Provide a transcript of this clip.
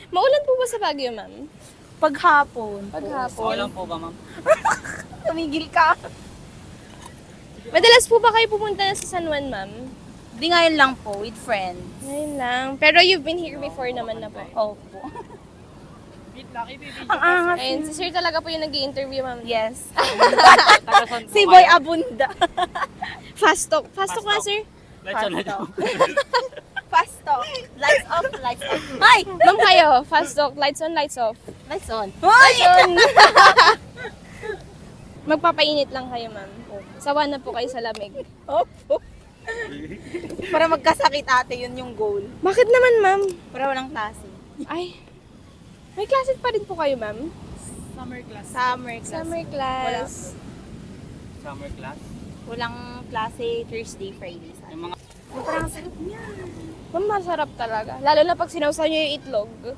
Maulan po ba sa Baguio, ma'am? Paghapon. Paghapon. lang po ba, ma'am? Tumigil ka. Madalas po ba kayo pumunta na sa San Juan, ma'am? Di ngayon lang po, with friends. Ngayon lang. Pero you've been here before naman na po. Opo. Ang angas. Ayun, si sir talaga po yung nag-i-interview, ma'am. Yes. Taga-San Si Boy Abunda. Fast talk. Fast talk nga, talk. sir. Let's on, let's on. Fast talk. Lights off, lights off. Ay! Ma'am kayo, fast talk. Lights on, lights off. Lights on. Hoy! Yun. Magpapainit lang kayo, ma'am. Sawa na po kayo sa lamig. Opo. Para magkasakit ate, yun yung goal. Bakit naman, ma'am? Para walang klase. Ay, may klase pa rin po kayo, ma'am? Summer class. Summer class. Summer class. Walang klase Thursday, Friday. Yung mga Parang sarap niya. Ma'am, masarap talaga. Lalo na pag sinawsaw niyo yung itlog.